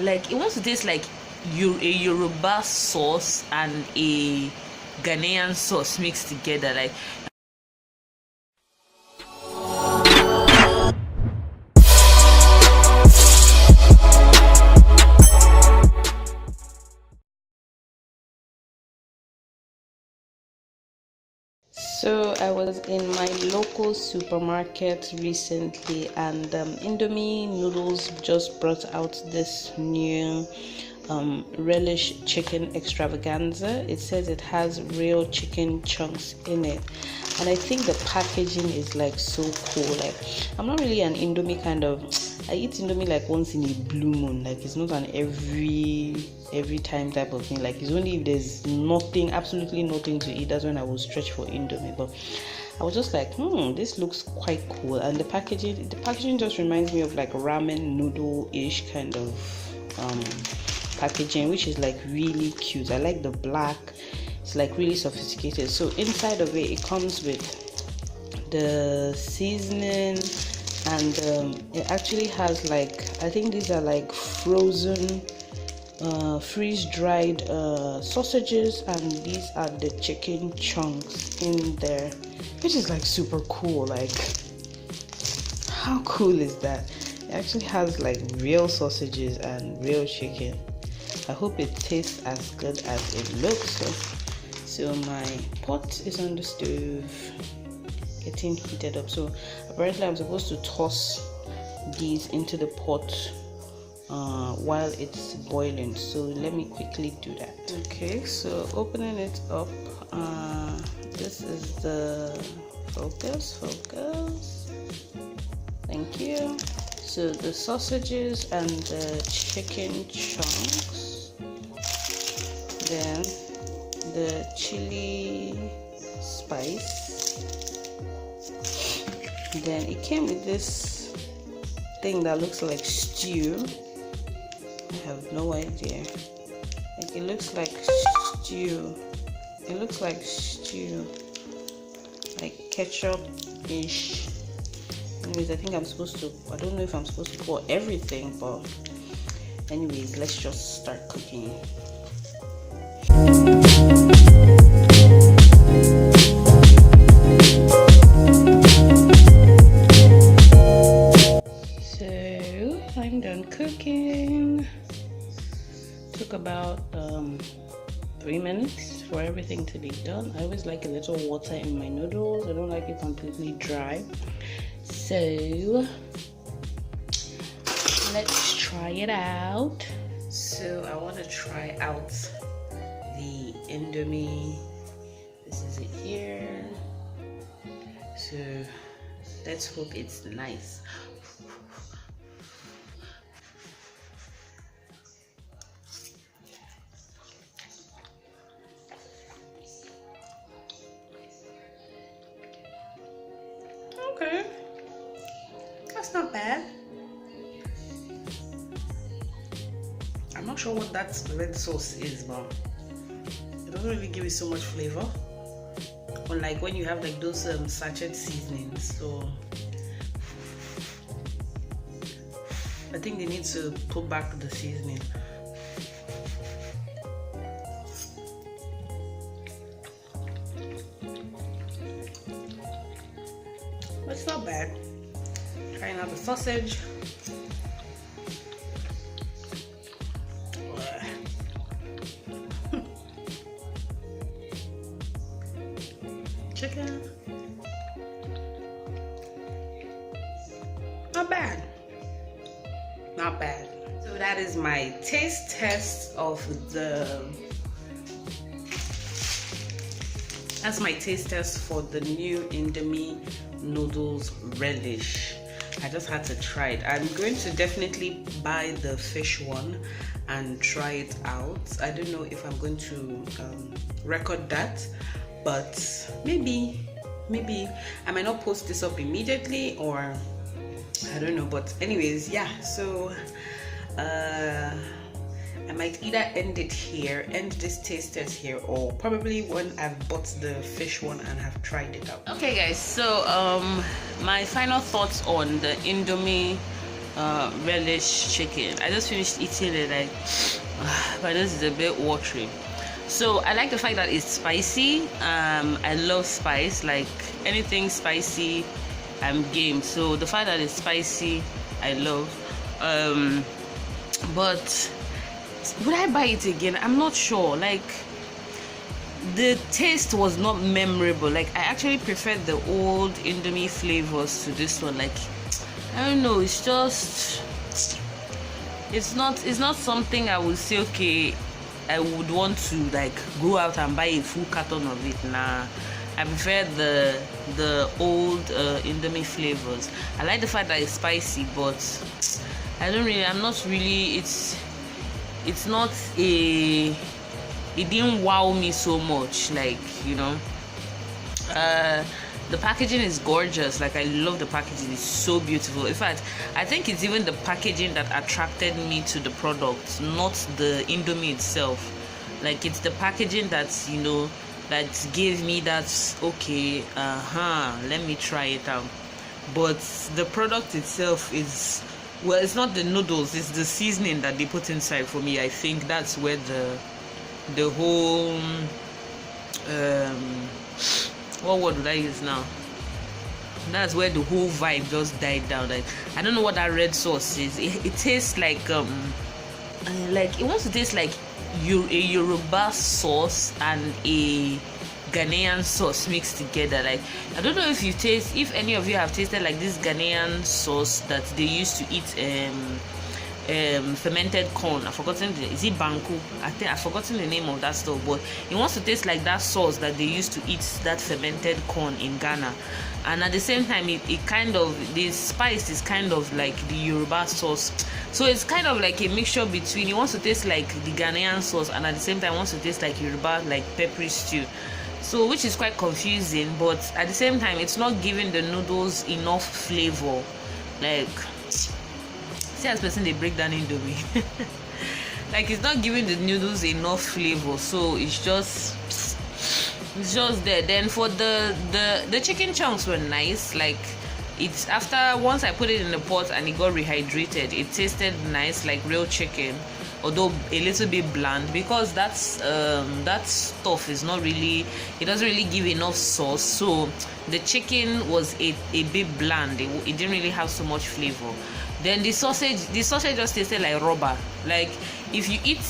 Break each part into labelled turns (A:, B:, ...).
A: like it wants to taste like a Yoruba sauce and a Ghanaian sauce mixed together. Like so I was in my local supermarket recently, and Indomie Noodles just brought out this new relish chicken extravaganza. It says it has real chicken chunks in it, and I think the packaging is like so cool. Like, I'm not really an Indomie kind of, I eat Indomie like once in a blue moon. Like, it's not an every time type of thing. Like, it's only if there's nothing, absolutely nothing to eat, that's when I will stretch for Indomie. But I was just like, this looks quite cool. And the packaging just reminds me of like ramen noodle-ish kind of packaging, which is like really cute. I like the black. It's like really sophisticated. So inside of it comes with the seasoning, and it actually has like, I think these are like frozen freeze-dried sausages, and these are the chicken chunks in there, which is like super cool. Like, how cool is that? It actually has like real sausages and real chicken. I hope it tastes as good as it looks. So my pot is on the stove getting heated up. So apparently I'm supposed to toss these into the pot while it's boiling. So let me quickly do that. Okay, so opening it up, this is the focus. Thank you. So the sausages and the chicken chunks, then the chili spice, then it came with this thing that looks like stew. I have no idea. Like, it looks like stew. It looks like stew, like ketchup-ish. Anyways, I think I'm supposed to, I don't know if I'm supposed to pour everything, but anyways, let's just start cooking. So I'm done cooking. Took about 3 minutes for everything to be done. I always like a little water in my noodles. I don't like it completely dry. So let's try it out. So I want to try out the Indomie. This is it here. So let's hope it's nice. Okay, that's not bad. I'm not sure what that red sauce is, but it doesn't really give it so much flavor, unlike when you have like those sachet seasonings. So I think they need to put back the seasoning. It's not bad. Trying out the sausage. Chicken. Not bad. Not bad. So that is my taste test of the That's my taste test for the new Indomie Noodles Relish. I just had to try it. I'm going to definitely buy the fish one and try it out. I don't know if I'm going to record that, but maybe I might not post this up immediately, or I don't know. But anyways, yeah, so I might either end this taste test here, or probably when I've bought the fish one and have tried it out. Okay guys, so my final thoughts on the Indomie relish chicken. I just finished eating it, like but this is a bit watery. So I like the fact that it's spicy. I love spice, like anything spicy I'm game. So the fact that it's spicy I love. But would I buy it again? I'm not sure. Like the taste was not memorable. Like I actually preferred the old Indomie flavors to this one. Like I don't know, it's just it's not something I would say okay I would want to like go out and buy a full carton of it. Nah, I prefer the old Indomie flavors. I like the fact that it's spicy, but I'm not really, it's not a, it didn't wow me so much, like, you know. The packaging is gorgeous. Like I love the packaging, it's so beautiful. In fact, I think it's even the packaging that attracted me to the product, not the Indomie itself. Like it's the packaging that's, you know, that gave me that okay, let me try it out. But the product itself is, well, it's not the noodles, it's the seasoning that they put inside. For me, I think that's where the whole what word would I use now? That's where the whole vibe just died down. Like I don't know what that red sauce is. It tastes like it wants to taste like a Yoruba sauce and a Ghanaian sauce mixed together. Like I don't know if any of you have tasted like this Ghanaian sauce that they used to eat fermented corn. I've forgotten is it banku? I've forgotten the name of that stuff, but it wants to taste like that sauce that they used to eat that fermented corn in Ghana. And at the same time, it kind of, the spice is kind of like the Yoruba sauce. So it's kind of like a mixture between, it wants to taste like the Ghanaian sauce and at the same time wants to taste like Yoruba, like peppery stew. So which is quite confusing, but at the same time it's not giving the noodles enough flavor. Like see as person they break down Indomie. Like it's not giving the noodles enough flavor, so it's just there. Then for the chicken chunks were nice. Like it's after once I put it in the pot and it got rehydrated, it tasted nice like real chicken, although a little bit bland because that stuff is not really, it doesn't really give enough sauce. So the chicken was a bit bland. It didn't really have so much flavor. Then the sausage just tasted like rubber. Like if you eat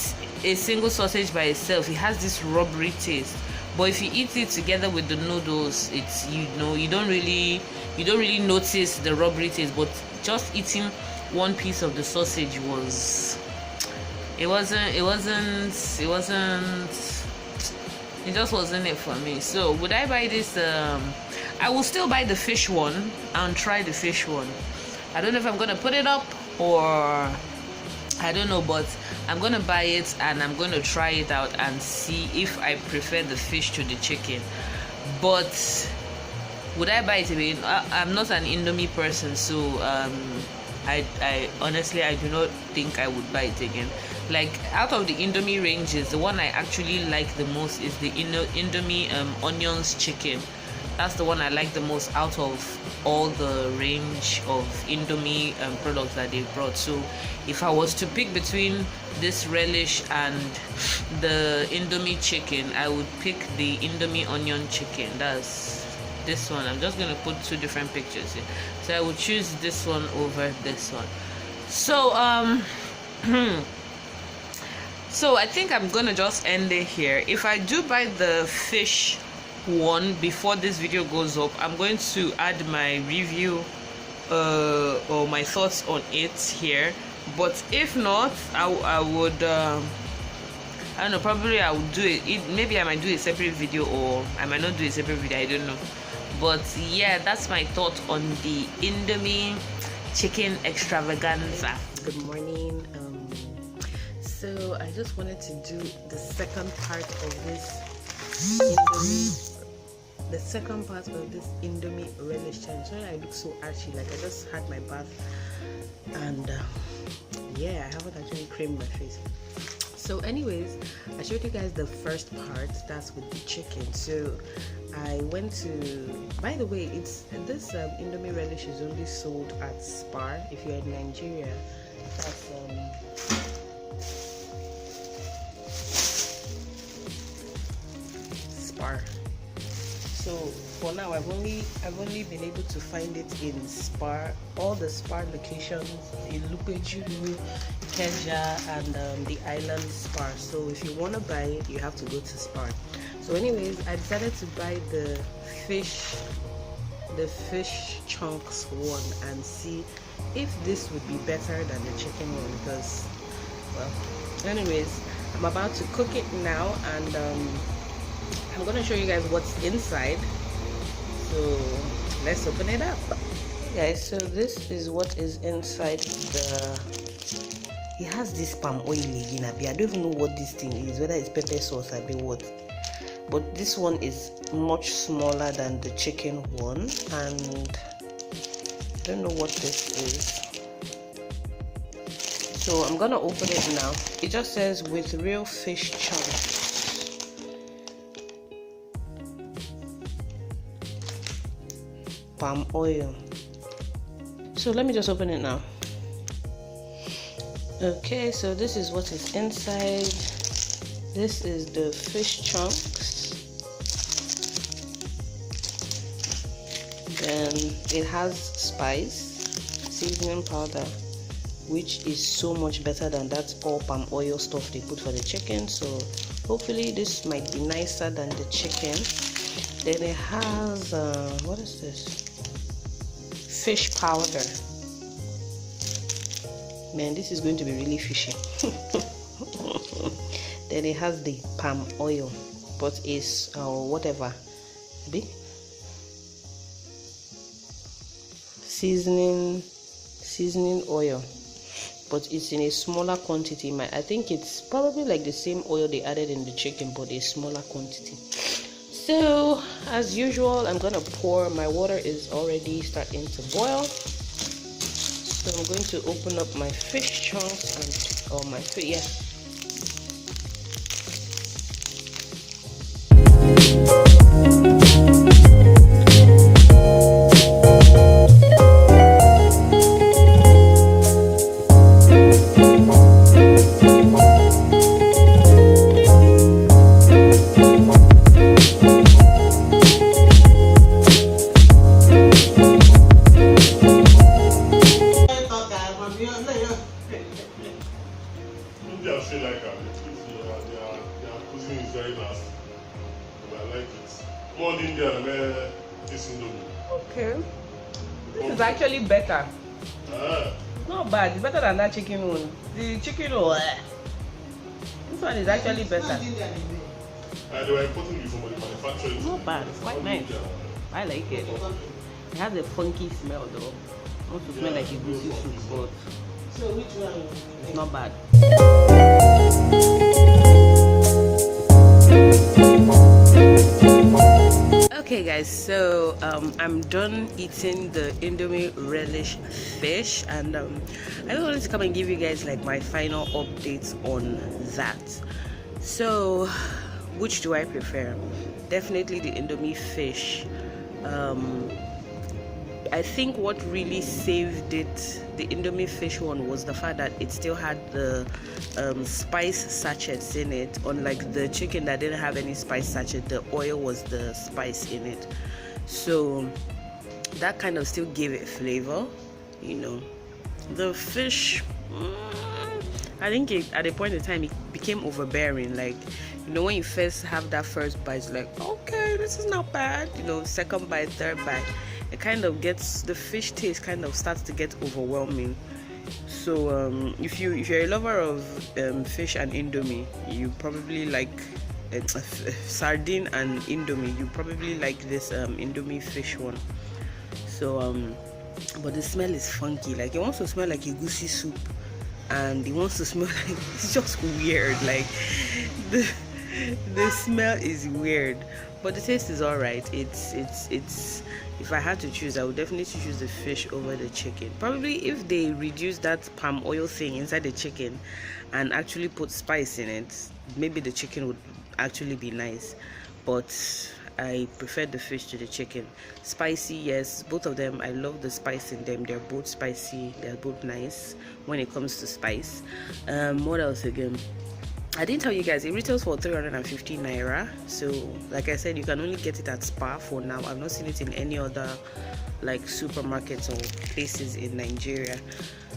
A: a single sausage by itself, it has this rubbery taste. But if you eat it together with the noodles, it's, you know, you don't really notice the rubbery taste. But just eating one piece of the sausage it just wasn't it for me. So would I buy this? I will still buy the fish one and try the fish one. I don't know if I'm gonna put it up or I don't know, but I'm gonna buy it and I'm gonna try it out and see if I prefer the fish to the chicken. But would I buy it again? I'm not an Indomie person, so I honestly I do not think I would buy it again. Like out of the Indomie ranges, the one I actually like the most is the Indomie onions chicken. That's the one I like the most out of all the range of Indomie products that they've brought. So if I was to pick between this relish and the Indomie chicken, I would pick the Indomie onion chicken. That's this one. I'm just gonna put two different pictures here. So I would choose this one over this one. So so I think I'm gonna just end it here. If I do buy the fish one before this video goes up, I'm going to add my review or my thoughts on it here. But if not, I would I don't know, probably I would do it. Maybe I might do a separate video or I might not do a separate video, I don't know. But yeah, that's my thought on the Indomie chicken extravaganza. Good morning. So I just wanted to do the second part of this Indomie relish challenge. Sorry I look so archy, like I just had my bath and yeah, I haven't actually creamed my face. So anyways, I showed you guys the first part, that's with the chicken. So I went to, by the way, it's this Indomie Relish is only sold at Spar. If you're in Nigeria, that's Spar. So for now, I've only been able to find it in Spar, all the Spar locations in Lupeju, Keja, and the island Spar. So if you want to buy it, you have to go to Spar. So anyways, I decided to buy the fish chunks one and see if this would be better than the chicken one, because, well, anyways, I'm about to cook it now, and I'm gonna show you guys what's inside. So let's open it up. Guys, so this is what is inside the, it has this palm oil again. I don't even know what this thing is, whether it's pepper sauce or what, but this one is much smaller than the chicken one, and I don't know what this is. So I'm gonna open it now. It just says with real fish chunks. Palm oil. So let me just open it now. Okay, so this is what is inside. This is the fish chunks. Then it has spice, seasoning powder, which is so much better than that all palm oil stuff they put for the chicken. So hopefully this might be nicer than the chicken. Then it has what is this? Fish powder. Man, this is going to be really fishy. Then it has the palm oil, but it's whatever, seasoning oil, but it's in a smaller quantity. I think it's probably like the same oil they added in the chicken, but a smaller quantity. So as usual, I'm gonna pour. My water is already starting to boil, so I'm going to open up my fish chunks and my fish. Yeah. Okay, this is actually better. It's not bad. It's better than that chicken one. The chicken one, this one is actually better.
B: They were importing it from the manufacturer.
A: It's not bad. It's quite nice. I like it. It has a funky smell though. It wants to smell like a goosey soup, but so which one? It's not bad. Okay guys, so I'm done eating the Indomie Relish fish, and I just wanted to come and give you guys like my final updates on that. So which do I prefer? Definitely the Indomie fish. I think what really saved it, the Indomie fish one, was the fact that it still had the spice sachets in it, unlike the chicken that didn't have any spice sachet. The oil was the spice in it, so that kind of still gave it flavor, you know. The fish, I think at a point in time it became overbearing. Like, you know, when you first have that first bite, it's like, okay, this is not bad. You know, second bite, third bite, it kind of gets, the fish taste kind of starts to get overwhelming. So if you're a lover of fish and Indomie, you probably like sardine and Indomie, you probably like this Indomie fish one. So but the smell is funky. Like, it wants to smell like a goosey soup, and it wants to smell like, it's just weird. Like the smell is weird, but the taste is all right. It's if I had to choose, I would definitely choose the fish over the chicken. Probably if they reduce that palm oil thing inside the chicken and actually put spice in it, maybe the chicken would actually be nice. But I prefer the fish to the chicken. Spicy, yes, both of them. I love the spice in them. They're both spicy. They're both nice when it comes to spice. What else again? I didn't tell you guys, it retails for 350 naira. So like I said, you can only get it at Spar for now. I've not seen it in any other like supermarkets or places in Nigeria.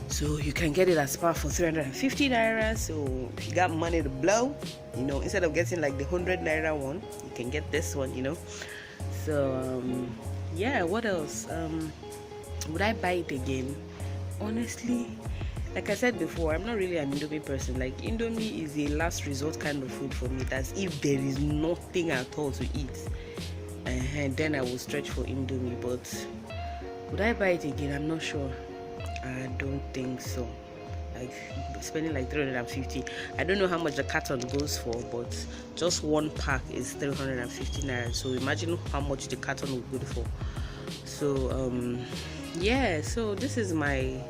A: So you can get it at Spar for 350 naira. So if you got money to blow, you know, instead of getting like the 100 naira one, you can get this one, you know. So yeah, what else? Would I buy it again? Honestly, like I said before, I'm not really an Indomie person. Like, Indomie is a last resort kind of food for me. That's if there is nothing at all to eat, and then I will stretch for Indomie. But would I buy it again? I'm not sure. I don't think so. Like, spending like 350. I don't know how much the carton goes for, but just one pack is 350 naira. So imagine how much the carton would go for. So yeah. So this is my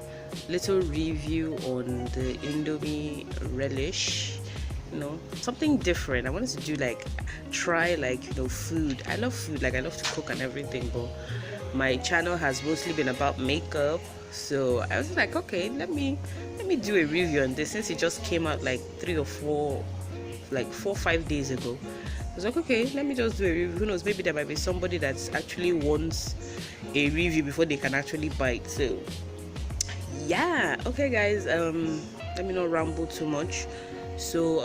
A: little review on the Indomie Relish. You know, something different. I wanted to do like try like, you know, food. I love food, like I love to cook and everything, but my channel has mostly been about makeup. So I was like, okay, let me do a review on this, since it just came out like 4 or 5 days ago. I was like, okay, let me just do a review. Who knows, maybe there might be somebody that actually wants a review before they can actually buy it. So yeah, okay guys, let me not ramble too much. So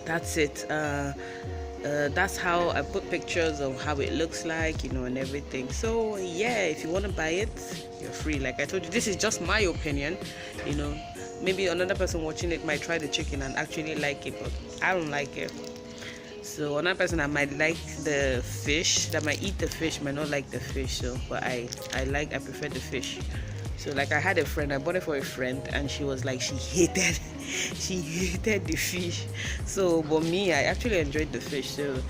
A: that's it. That's how I put pictures of how it looks like, you know, and everything. So yeah, if you want to buy it, you're free. Like I told you, this is just my opinion, you know. Maybe another person watching it might try the chicken and actually like it, but I don't like it. So another person that might like the fish, that might eat the fish, might not like the fish. So but I prefer the fish. So like I had a friend, I bought it for a friend, and she was like, she hated the fish. So but me, I actually enjoyed the fish. So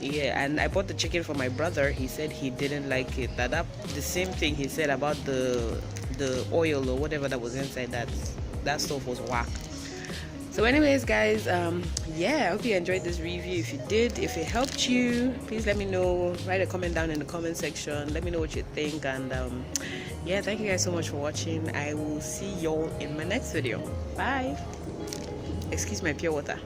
A: yeah, and I bought the chicken for my brother. He said he didn't like it. That the same thing he said about the oil or whatever that was inside, that stuff was whack. So anyways guys, yeah, I hope you enjoyed this review. If you did, if it helped you, please let me know. Write a comment down in the comment section. Let me know what you think. And yeah, thank you guys so much for watching. I will see y'all in my next video. Bye. Excuse my pure water.